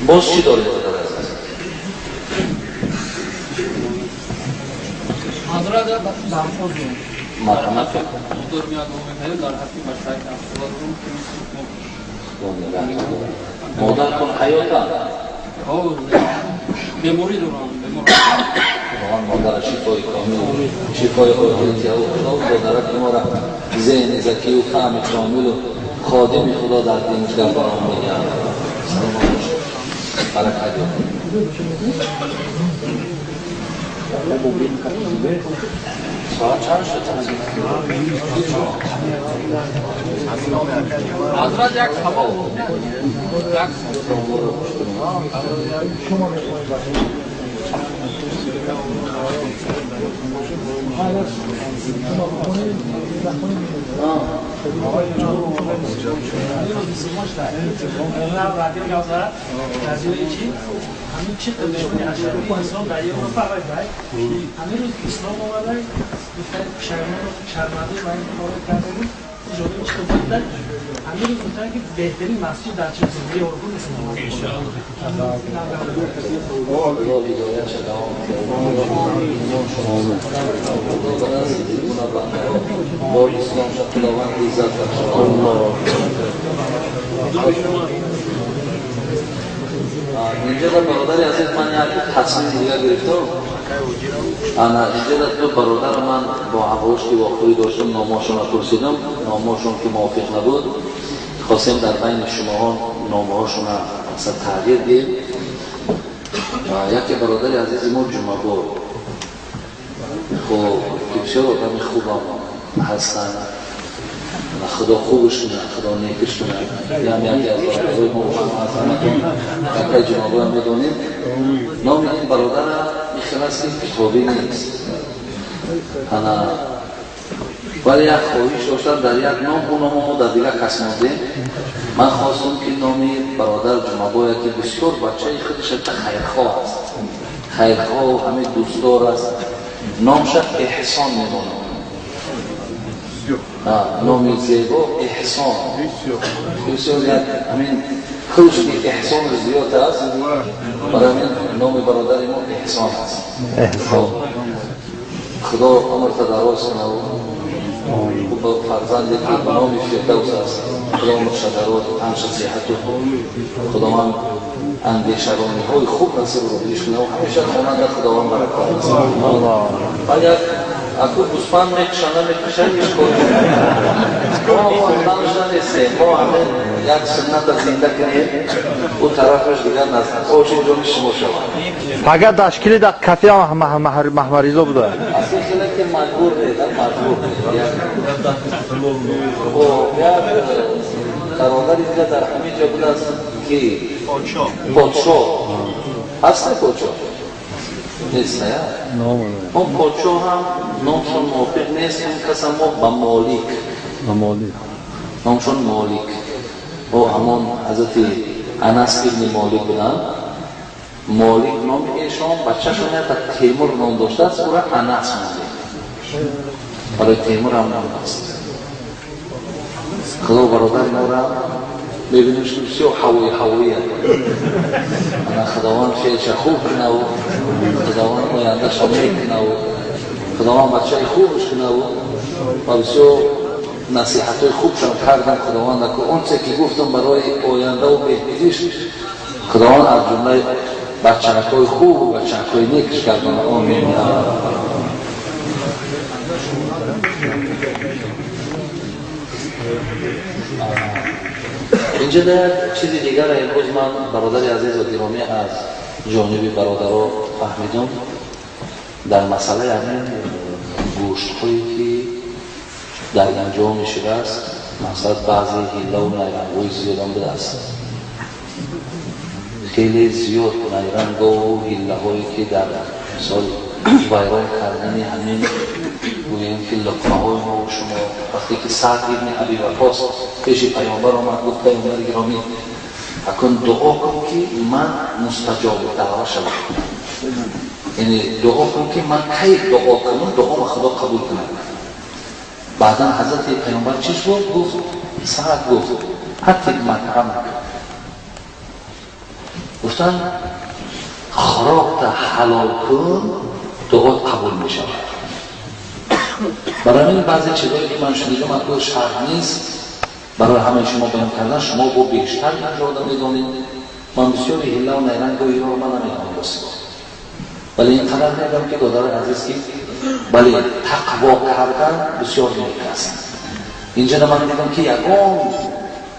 باز چی داره؟ حضرت دامخوز مرحمت حضور میاد و میگه در حقی مشتاق نمی‌شم مادر کن حیاتم او بموری دوران مادر شفای کامل شفای حاجتی او خدا دارد که ما را ذهن ذکی و فهم کامل و خادم خدا در دینش در برام میگن برکت ساعت چند شد حضرت یک هوا همین چه تلویزیونی اشرافی اسلام در اروپا باید همین روز اسلام اومده گفتن شرمنده و این کارو کرده بود جلوی چه بود همین روز گفتن که بهترین مسجد در چه زندگی اروپا نیست اینجا در برادر عزیز من یک تصمیم دیگر گرفتم. اینجا در دو برادر من با حقوش که واقعی داشتم نامه‌هاشون را پرسیدم، نامه‌هاشون که موافق نبود خواستیم در بین شما نامه‌هاشون را مثلا تغییر دیم. یکی برادر عزیز ما جمعه بود خب که بسیار آدم خوب هستن خدا خوبش کنه خدا نیکش کنه یعنی یکی از برادرهای ما هستن یکی جنابه هم بدونیم نام این برادر میخواه است که کتابی نیست ولی یک خواهیش داشتن در یک نام اون نام ما در دیگر کس نامدیم من خواستم که نامی برادر جنابه یکی بسیار بچه خودش خیرخواه است خیرخواه و همه دوستدار است نامش احسان میدونم نامی زیبا احسان بسیار یک همین خودش که احسان زیاد است برای همین نام برادر ما احسان است خدا عمرت دراز کنه و فرزندی که نامی فردوس است خدا عمرت دراز و همش صحت و خدا من اندیشگانی های خوب نصیب رو بهش کنه و همیشه خواننده خداوند برکات است ولی اکو گوسفند میکشنه میکشنش کنیم ما خواهدانش نیستیم ما همه یک سنت زنده کنیم او طرفش دیگر نزد خوش اینجا شما شود فقط تشکیل در کافی هم محمریزا بوده اصلا خیلی که مجبور نیدن مجبور یک برادر اینجا در همین جا بود است که پادشاه هسته پادشاه نیست نه؟ اون پادشاه هم نامشون موافق نیست این کس ما با مالک نامشون مالک او همون حضرت انس ابن مالک بودن مالک نام ایشان بچه شون یک تیمور نام داشته است او را انس مالک برای تیمور هم نام است خدا برادر ما را ببینیم که بسیار حوایی انا خداوند فیلش خوب کنه و خداوند آیندهش میکنه و خداوند بچه خوبش کنه و بسیار نصیحت های خوبشان کردن خداوند که اون چه که گفتم برای آینده و بهتریش خداوند از جمله بچه‌ک های خوب و بچه‌ک های نیکش کردن آمین اینجا در چیز دیگر امروز من برادر عزیز و گرامی از جانب برادرها فهمیدم در مسئله همین گوشت هایی که در اینجا میشده است مثلا بعضی هیله و نیرنگوی زیاد هم بده است خیلی زیاد نیرنگ و هیله هایی که در مثال ویران کردن همین گوییم که لطفه های ما و شما وقتی که سعد ابن ابی وقاص پیش پیامبر آمد گفت پیامبر گرامی اکن دعا کن که من مستجاب دعوه شدم یعنی دعا کن که من کی دعا کنم دعا خدا قبول کنه بعدا حضرت پیامبر چیش گفت سعد گفت حتی مکرمک گفتن خوراک حلال کن دعات قبول می شود. برای این بعضی چیزایی که من شنیدم اگه شرط نیست برای همه شما بیان کردن، شما با بیشتر نجاده میدانید. من بسیار هیله و نیرنگ و ایران من نمیدانم بسیار، ولی این قدر میدم که دادار عزیز که ولی تقوا کردن بسیار نیک است. اینجا من دیدم که یکم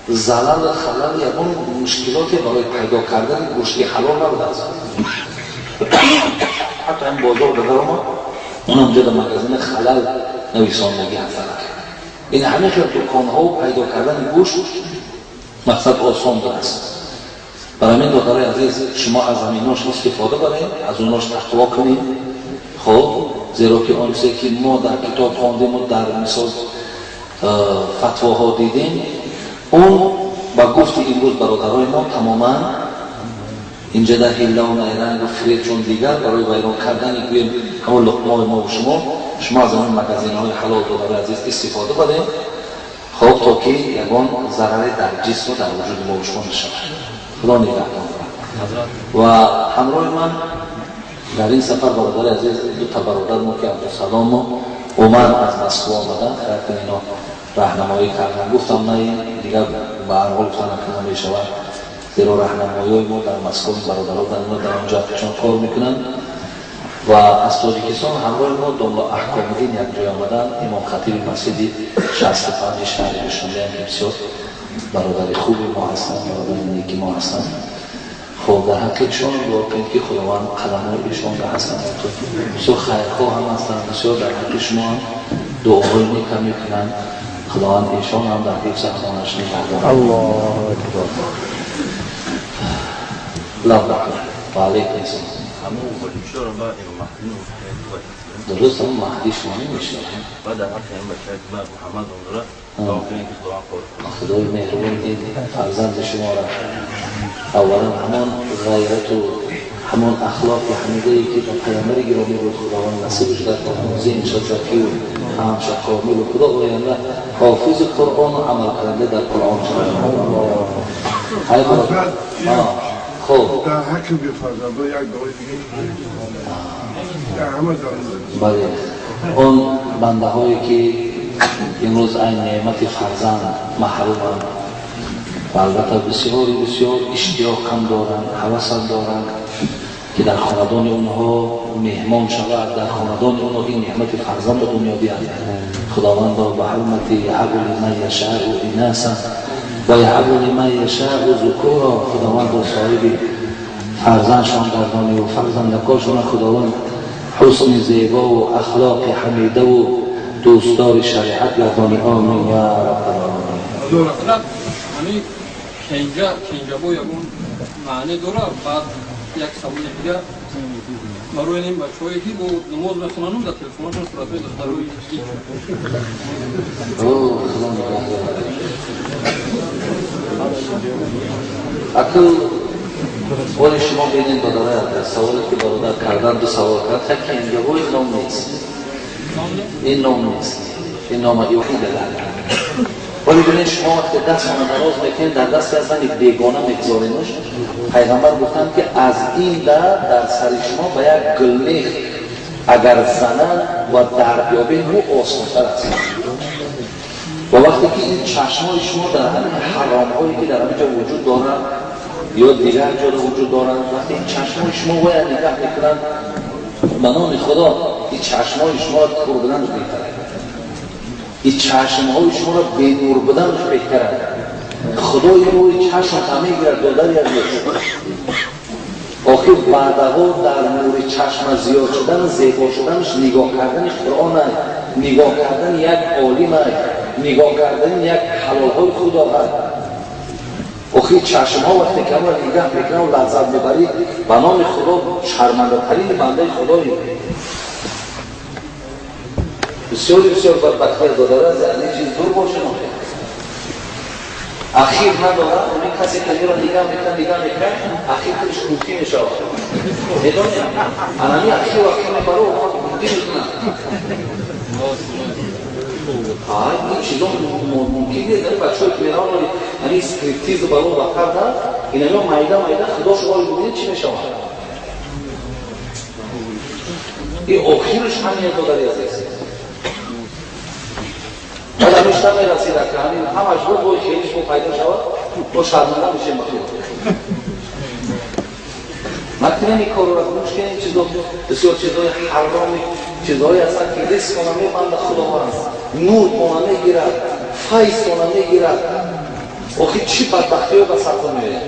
زلال خلال یکم مشکلاتی برای پیدا کردن گوشت حلال نبود است. حتی این بازار بگرم اونم جدا مگزین خلال نویساندگی هستند. این همه که دکانها و پیدا کردن گوشت مقصد آسان است. برای من دادار عزیز شما از همیناش استفاده کنید، از اوناش تقوا کنید. خب زیرا که آن چیزی که ما در کتاب خواندیم و در مثال فتواها دیدیم اون با گفت امروز برادرای ما تماما اینجا در حیله و نیرنگ و فرید چون دیگر برای ویران کردن گویم همون لقمه ما و شما از اون مگزین های حلال دادار عزیز استفاده کنید. خب تا که یکان ضرر در جسم و در وجود ما و شما نشود. خدا نگهدار. و همراه من در این سفر برادر عزیز دو تا برادر ما که عبدالسلام و عمر از مسکو آمدن خیلی اینا راهنمایی کردن. گفتم نه دیگر به هر حال گفتن که نمیشود، زیرا راهنمایی ما در مسکو برادرها در اونجا چون کار میکنن. و از تاجیکستان همراه ما دنبال احکام‌الدین یک جای آمدن. امام خطیب مسجد 65 شهر شنده هم بسیار برادر خوبی ما هستن، برادر نیکی ما هستن. خب در حقیقتشون دعا کنید که خداوند قدم‌های ایشان را حسن بسیار خیرخواه هم هستن، بسیار در حق شما هم دعاهای نیک هم میکنن. خداوند ایشان هم در حفظ احوالش نگهدار. الله اکبر. لا بکر و علیکم السلام. درست هم مهدی شما نمیشه بعد در حق این بچه که محمد اون را خدای مهربان دید فرزند شما را اولا همان غیرت و همان اخلاق حمیده‌ای که پیامبر گرامی رو خداوند نصیبش در ذهن شد زکی و هم شد کامل و خدا آینده حافظ قرآن و عمل کننده در قرآن شد. خب در حکم به فرزنده یک دعای دیگه در همه بله اون بنده هایی که امروز این نعمت فرزند محرومند و البته بسیار اشتیاق هم دارند، هوس هم دارند که در خاندان اونها مهمان شود، در خاندان اونها این نعمت فرزند به دنیا بیاد. خداوند به حرمت یهب لمن یشاء اناثا و یهب لمن یشاء ذکورا. خداوند با صاحب فرزندشان گردانه و فرزندکاشان خداوند حسن زیبا و اخلاق حمیده و دوستدار شریعت گردانه. آمین یا رب العالمین. یعنی کنجا با یکون معنی داره. بعد یک سوال دیگه برای این بچه‌هایی که با نماز میخونن در تلفنشون صورت‌های دخترای اکل ولی شما بینید برادر سوالی که برادر کردن دو سوال کرد که اینجا روی نام نیست، این نام نیست، این نام ایوهی دلال. ولی بینید شما وقتی دست شما نراز میکنید در دست اصلا یک بیگانه میگذارینش. پیغمبر گفتن که از این در سر شما به یک گلمیخ اگر زنن و در بیابین رو آسان‌تر است. و وقتی که این چشمای شما در همین حرام‌هایی که در همینجا وجود دارن یا دیگر جا وجود دارن، وقتی این چشمای شما باید نگاه میکنن به نام خدا این چشمای شما را کور بدن رو بهتره، این چشمهای شما را به نور بدن رو بهتره. خدای روی چشم همه گرد دادر یا نیست. آخر بعدها در نور چشم زیاد شدن زیبا شدنش نگاه کردنش قرآن هست، نگاه کردن یک عالم هست، نگاه کردن یک حلالهای خدا هست. آخر چشم ها وقتی که ما نگاه میکنن و لذت ببرید به نام خدا شرمنده ترین بنده خدایی. بسیار بدبختی داره از این چیز دور باشه نمیده. اخیر نداره اونی کسی که میرا نگاه میکنه اخیر کلش کوفتی میشه. میدونی؟ انمی اخیر میبره و کوفتی میکنه. این چیزا ممکنه در بچه‌ها که میرن یعنی اسکریپتیز رو برای وقت داد اینا مایده خدا شما رو بودین چی میشه این آخرش همین دو داری از است بعد همیشه میرسید که همین همش بود خیلیش بود پیدا شود با شرمنده میشه مثلا این کار رو گوش کنید چیزا بسیار چیزای حرامی چیزایی هستن که رزق کنه میبنده خداوند نور کنه میگیرد فیض کنه میگیرد آخه چی بدبختی رو به سر میره